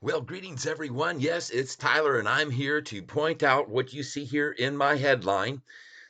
Well, greetings, everyone. Yes, it's Tyler, and I'm here to point out what you see here in my headline.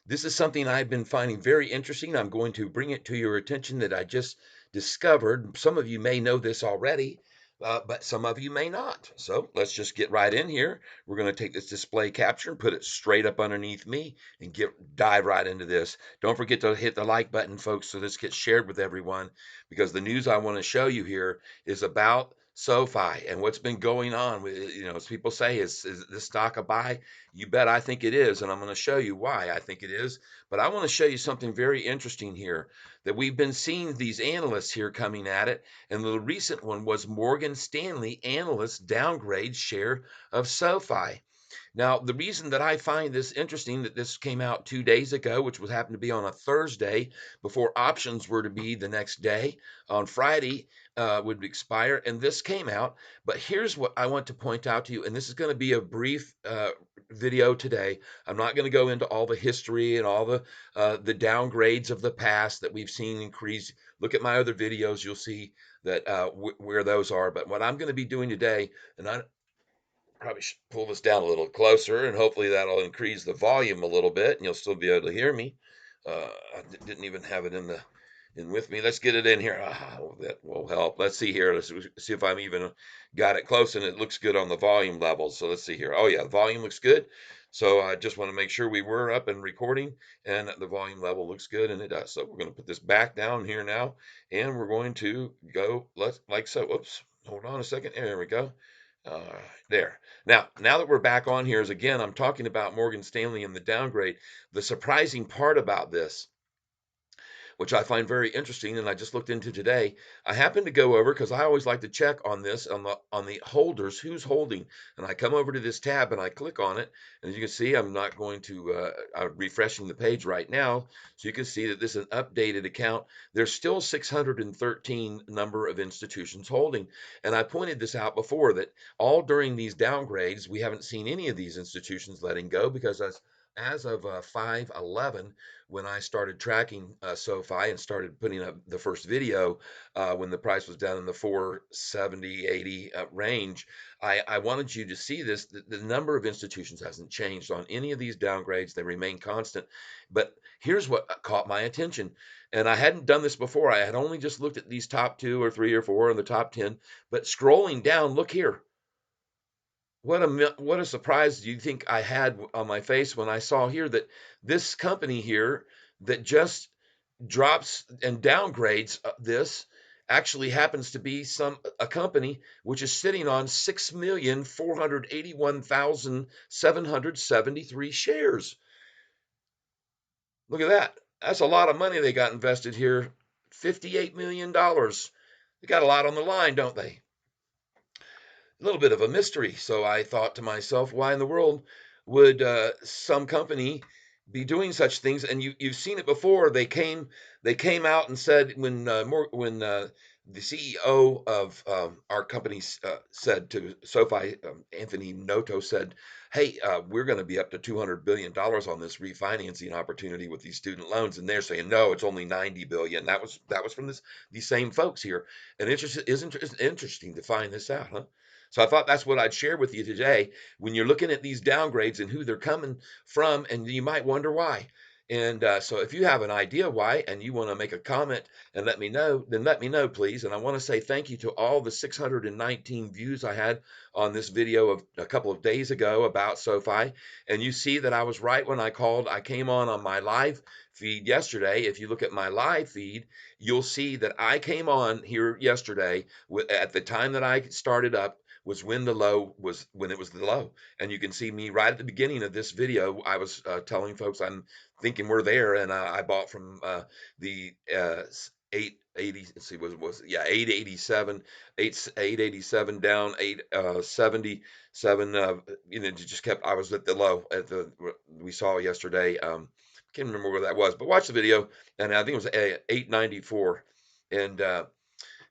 This is something I've been finding very interesting. I'm going to bring it to your attention that I just discovered. Some of you may know this already, but some of you may not. So let's just get right in here. We're going to take this display capture and put it straight up underneath me and dive right into this. Don't forget to hit the like button, folks, so this gets shared with everyone because the news I want to show you here is about SoFi and what's been going on with, as people say, is this stock a buy? You bet I think it is, and I'm going to show you why I think it is. But I want to show you something very interesting here that we've been seeing these analysts here coming at it. And the recent one was Morgan Stanley analysts downgrade share of SoFi. Now, the reason that I find this interesting that this came out 2 days ago, which was happened to be on a Thursday before options were to be the next day on Friday would expire, and this came out. But here's what I want to point out to you, and this is going to be a brief video today. I'm not going to go into all the history and all the downgrades of the past that we've seen increase. Look at my other videos; you'll see that where those are. But what I'm going to be doing today, and I probably should pull this down a little closer, and hopefully that'll increase the volume a little bit, and you'll still be able to hear me. I didn't even have it in with me. Let's get it in here. That will help. Let's see here. Let's see if I'm even got it close, and it looks good on the volume level. So let's see here. Oh yeah, the volume looks good. So I just want to make sure we were up and recording, and the volume level looks good, and it does. So we're going to put this back down here now, and we're going to go like so. Oops, hold on a second. There we go. Uh, there. Now that we're back on here, is again, I'm talking about Morgan Stanley and the downgrade. The surprising part about this, which I find very interesting, and I just looked into today. I happened to go over because I always like to check on this on the holders, who's holding, and I come over to this tab and I click on it, and as you can see, I'm not going to. I'm refreshing the page right now, so you can see that this is an updated account. There's still 613 number of institutions holding, and I pointed this out before that all during these downgrades, we haven't seen any of these institutions letting go because as of 5/11, when I started tracking SoFi and started putting up the first video when the price was down in the 470, 80 range, I wanted you to see this. The number of institutions hasn't changed on any of these downgrades. They remain constant. But here's what caught my attention. And I hadn't done this before. I had only just looked at these top two or three or four in the top 10. But scrolling down, look here. What a surprise do you think I had on my face when I saw here that this company here that just drops and downgrades this actually happens to be a company which is sitting on 6,481,773 shares. Look at that. That's a lot of money they got invested here. $58 million. They got a lot on the line, don't they? A little bit of a mystery. So I thought to myself, why in the world would some company be doing such things? And you've seen it before. They came out and said when the CEO of our company said to SoFi, Anthony Noto said, "Hey, we're going to be up to $200 billion on this refinancing opportunity with these student loans," and they're saying, "No, it's only 90 billion." That was from these same folks here, and it's interesting to find this out, huh? So I thought that's what I'd share with you today. When you're looking at these downgrades and who they're coming from, and you might wonder why. And so if you have an idea why and you want to make a comment and let me know, then let me know, please. And I want to say thank you to all the 619 views I had on this video of a couple of days ago about SoFi. And you see that I was right when I called. I came on my live feed yesterday. If you look at my live feed, you'll see that I came on here yesterday at the time that I started up was when it was the low. And you can see me right at the beginning of this video. I was telling folks I'm thinking we're there, and I bought from the 880. Let's see, was yeah 887, 887 down 877. It just kept. I was at the low at the we saw yesterday. Can't remember where that was, but watch the video, and I think it was 894, and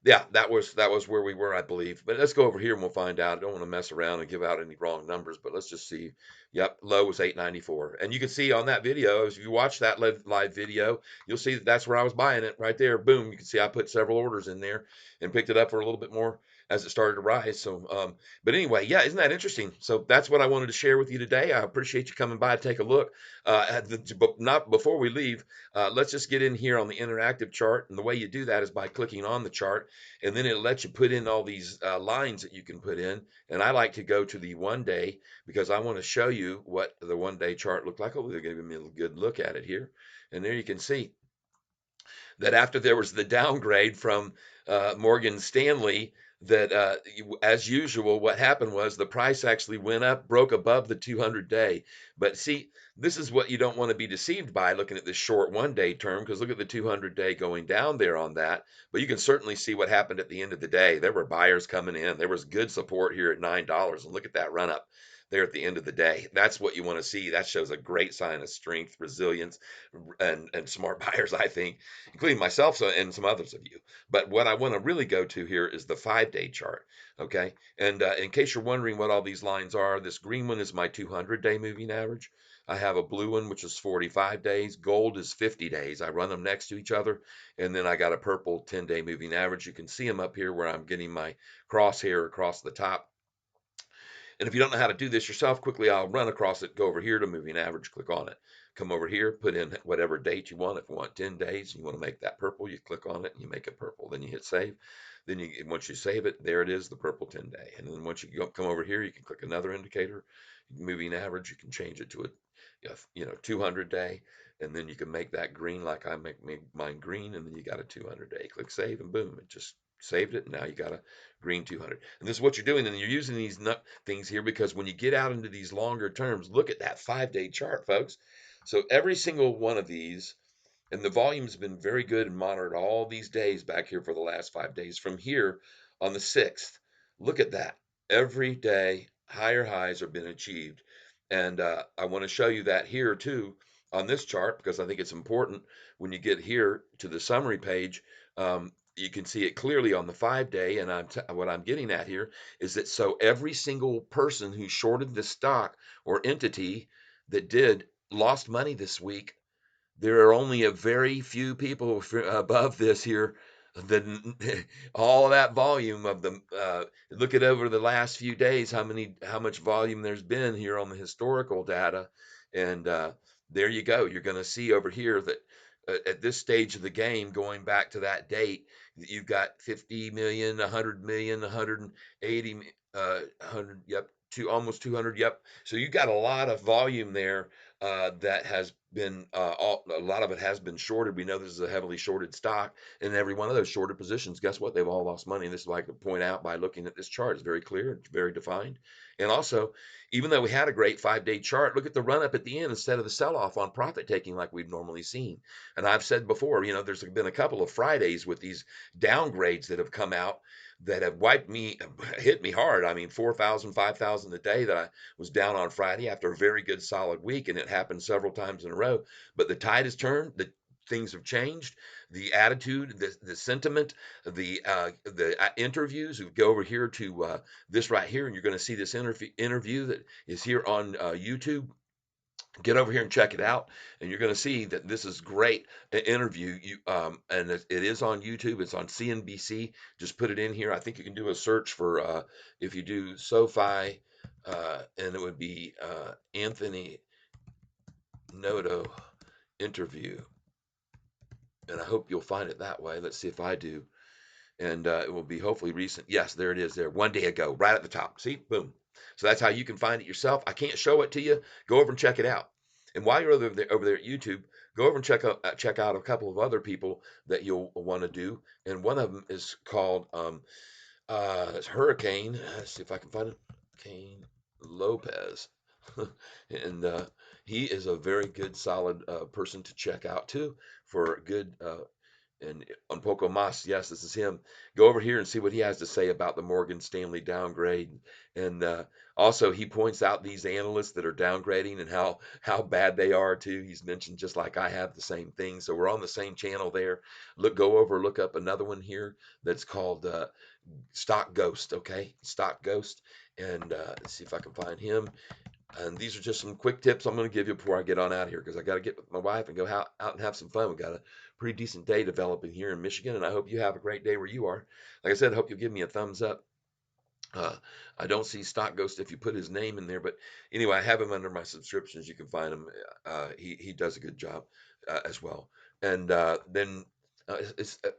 yeah, that was where we were, I believe. But let's go over here and we'll find out. I don't want to mess around and give out any wrong numbers, but let's just see. Yep, low was 894. And you can see on that video, if you watch that live video, you'll see that that's where I was buying it right there. Boom, you can see I put several orders in there and picked it up for a little bit more. as it started to rise. So, but anyway, yeah, isn't that interesting? So that's what I wanted to share with you today. I appreciate you coming by to take a look. But not before we leave, let's just get in here on the interactive chart. And the way you do that is by clicking on the chart, and then it lets you put in all these lines that you can put in. And I like to go to the 1 day because I want to show you what the 1 day chart looked like. Oh, they're giving me a good look at it here. And there you can see that after there was the downgrade from Morgan Stanley, that as usual, what happened was the price actually went up, broke above the 200-day. But see, this is what you don't want to be deceived by looking at this short 1 day term, because look at the 200-day going down there on that. But you can certainly see what happened at the end of the day. There were buyers coming in. There was good support here at $9, and look at that run up there at the end of the day. That's what you want to see. That shows a great sign of strength, resilience, and smart buyers, I think, including myself and some others of you. But what I want to really go to here is the 5 day chart. Okay. And in case you're wondering what all these lines are, this green one is my 200-day moving average. I have a blue one, which is 45 days. Gold is 50 days. I run them next to each other. And then I got a purple 10-day moving average. You can see them up here where I'm getting my crosshair across the top. And if you don't know how to do this yourself, quickly I'll run across it, go over here to moving average, click on it. Come over here, put in whatever date you want. If you want 10 days, you want to make that purple, you click on it and you make it purple. Then you hit save. Then once you save it, there it is, the purple 10-day. And then once you come over here, you can click another indicator, moving average. You can change it to a 200-day, and then you can make that green like I make mine green, and then you got a 200-day. Click save, and boom, it just saved it. And now you got a green 200. And this is what you're doing, and you're using these things here because when you get out into these longer terms, look at that 5 day chart, folks. So every single one of these, and the volume's been very good and monitored all these days back here for the last 5 days. From here on the 6th, look at that. Every day, higher highs have been achieved. And I want to show you that here too on this chart because I think it's important when you get here to the summary page. You can see it clearly on the 5 day. And what I'm getting at here is that so every single person who shorted the stock or entity that did lost money this week. There are only a very few people above this here. The all of that volume of them. Look at over the last few days how much volume there's been here on the historical data, and there you go. You're going to see over here that at this stage of the game, going back to that date, that you've got 50 million, 100 million, 180, 100, yep, almost 200, yep. So you got a lot of volume there that has been a lot of it has been shorted. We know this is a heavily shorted stock, and every one of those shorted positions, guess what? They've all lost money. And this is what I could point out by looking at this chart. It's very clear, it's very defined. And also, even though we had a great 5 day chart, look at the run up at the end instead of the sell off on profit taking like we've normally seen. And I've said before, there's been a couple of Fridays with these downgrades that have come out that have hit me hard. I mean, 4,000, 5,000 a day that I was down on Friday after a very good solid week, and it happened several times in a row. But the tide has turned. Things have changed. The attitude, the sentiment, the interviews. We go over here to this right here, and you're going to see this interview that is here on YouTube. Get over here and check it out, and you're going to see that this is great interview. And it is on YouTube. It's on CNBC. Just put it in here. I think you can do a search for if you do Sofi, and it would be Anthony Noto interview, and I hope you'll find it that way. Let's see if I do, and it will be hopefully recent. Yes, there it is. There, 1 day ago, right at the top. See, boom. So that's how you can find it yourself. I can't show it to you. Go over and check it out. And while you're over there at YouTube, go over and check out a couple of other people that you'll want to do. And one of them is called it's Hurricane. Let's see if I can find it. Hurricane Lopez, and he is a very good, solid person to check out too for good. And on Poco Mas, yes, this is him. Go over here and see what he has to say about the Morgan Stanley downgrade. And also, he points out these analysts that are downgrading and how bad they are too. He's mentioned just like I have the same thing. So we're on the same channel there. Look up another one here that's called Stock Ghost. Okay, Stock Ghost, and let's see if I can find him. And these are just some quick tips I'm going to give you before I get on out here because I got to get with my wife and go out and have some fun. We got a pretty decent day developing here in Michigan, and I hope you have a great day where you are. Like I said, I hope you'll give me a thumbs up Uh, I don't see Stock Ghost if you put his name in there, but anyway, I have him under my subscriptions. You can find him. He does a good job as well. And then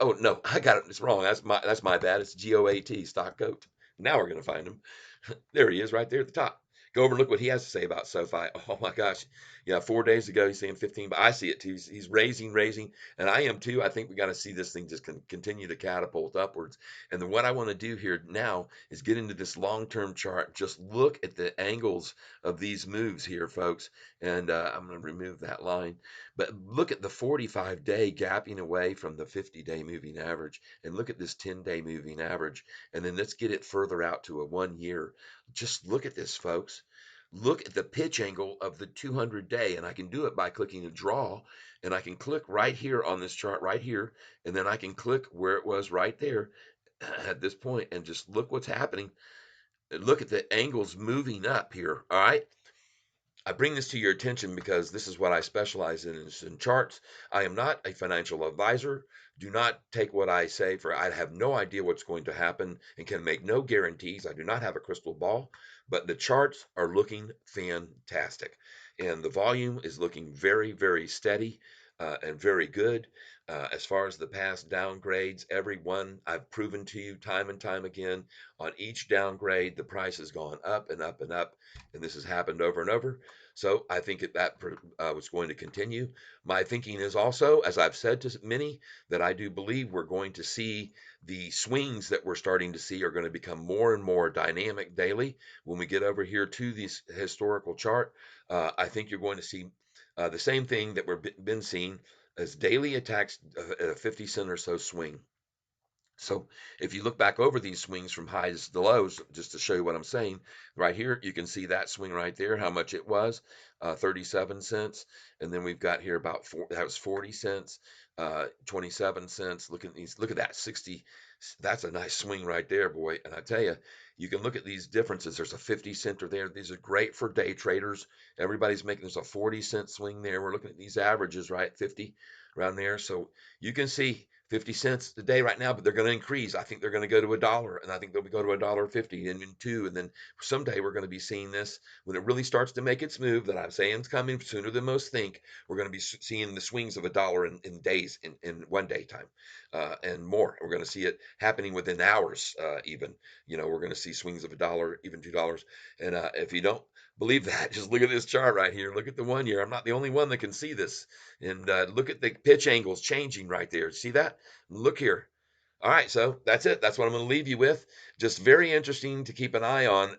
oh no, I got it. It's wrong. That's my bad. It's GOAT Stock Goat. Now we're gonna find him. There he is, right there at the top. Go over and look what he has to say about SoFi. Oh my gosh, yeah. 4 days ago, he's saying 15, but I see it too. He's raising, and I am too. I think we got to see this thing just continue to catapult upwards. And then what I want to do here now is get into this long-term chart. Just look at the angles of these moves here, folks. And I'm going to remove that line. But look at the 45-day gapping away from the 50-day moving average. And look at this 10-day moving average. And then let's get it further out to a 1 year. Just look at this, folks. Look at the pitch angle of the 200-day. And I can do it by clicking a draw. And I can click right here on this chart right here. And then I can click where it was right there at this point and just look what's happening. Look at the angles moving up here. All right. I bring this to your attention because this is what I specialize in is in charts. I am not a financial advisor. Do not take what I say for I have no idea what's going to happen and can make no guarantees. I do not have a crystal ball, but the charts are looking fantastic. And the volume is looking very, very steady and very good. As far as the past downgrades, every one I've proven to you time and time again, on each downgrade, the price has gone up and up and up. And this has happened over and over. So I think that was going to continue. My thinking is also, as I've said to many, that I do believe we're going to see the swings that we're starting to see are going to become more and more dynamic daily. When we get over here to this historical chart, I think you're going to see the same thing that we've been seeing as daily attacks at a 50 cent or so swing. So if you look back over these swings from highs to lows, just to show you what I'm saying, right here, you can see that swing right there, how much it was, 37 cents. And then we've got here about that was 40 cents, 27 cents. Look at these, look at that 60. That's a nice swing right there, boy. And I tell you, you can look at these differences. There's a 50 center there. These are great for day traders. Everybody's making there's a 40-cent swing there. We're looking at these averages, right? 50 around there. So you can see 50 cents a day right now, but they're going to increase. I think they're going to go to $1, and I think they'll go to $1.50 and then two, and then someday we're going to be seeing this when it really starts to make its move. That I'm saying is coming sooner than most think. We're going to be seeing the swings of $1 in days, in 1 day time, and more. We're going to see it happening within hours, even. We're going to see swings of $1, even $2. And if you don't believe that, just look at this chart right here. Look at the 1 year. I'm not the only one that can see this. And look at the pitch angles changing right there. See that? Look here. All right, so that's it. That's what I'm going to leave you with. Just very interesting to keep an eye on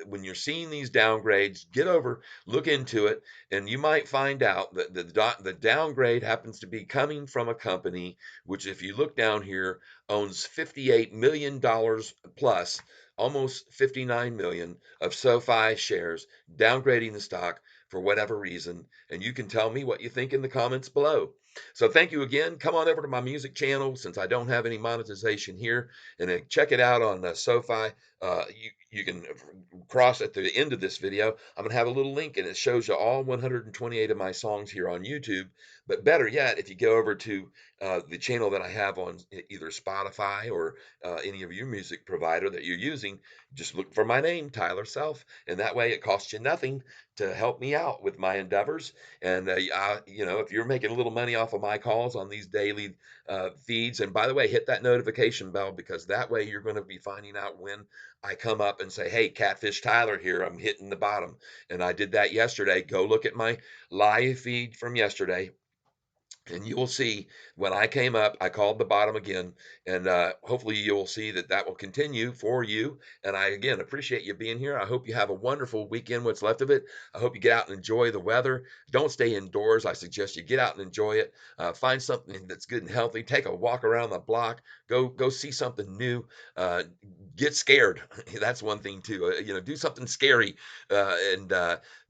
when you're seeing these downgrades. Get over, look into it, and you might find out that the downgrade happens to be coming from a company which, if you look down here, owns $58 million plus, almost 59 million of SoFi shares, downgrading the stock for whatever reason. And you can tell me what you think in the comments below. So thank you again. Come on over to my music channel since I don't have any monetization here, and check it out on SoFi. You can cross at the end of this video. I'm gonna have a little link, and it shows you all 128 of my songs here on YouTube. But better yet, if you go over to the channel that I have on either Spotify or any of your music provider that you're using, just look for my name, Tyler Self, and that way it costs you nothing to help me out with my endeavors. And if you're making a little money off of my calls on these daily feeds, and by the way, hit that notification bell because that way you're going to be finding out when I come up and say, "Hey, Catfish Tyler here. I'm hitting the bottom," and I did that yesterday. Go look at my live feed from yesterday. And you will see when I came up, I called the bottom again, and hopefully you'll see that that will continue for you. And I again appreciate you being here. I hope you have a wonderful weekend, what's left of it. I hope you get out and enjoy the weather. Don't stay indoors. I suggest you get out and enjoy it. Find something that's good and healthy. Take a walk around the block. Go see something new. Get scared. That's one thing too. Do something scary, and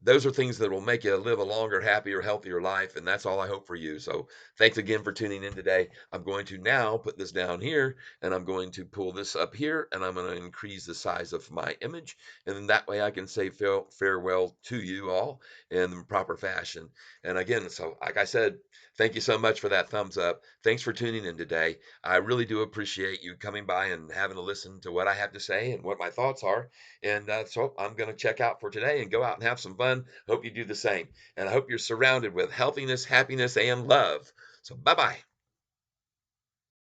those are things that will make you live a longer, happier, healthier life. And that's all I hope for you. So thanks again for tuning in today. I'm going to now put this down here, and I'm going to pull this up here, and I'm going to increase the size of my image, and then that way I can say farewell to you all in the proper fashion. And again, so like I said, thank you so much for that thumbs up. Thanks for tuning in today. I really do appreciate you coming by and having to listen to what I have to say and what my thoughts are. And so I'm going to check out for today and go out and have some fun. Hope you do the same. And I hope you're surrounded with healthiness, happiness, and love. So bye bye.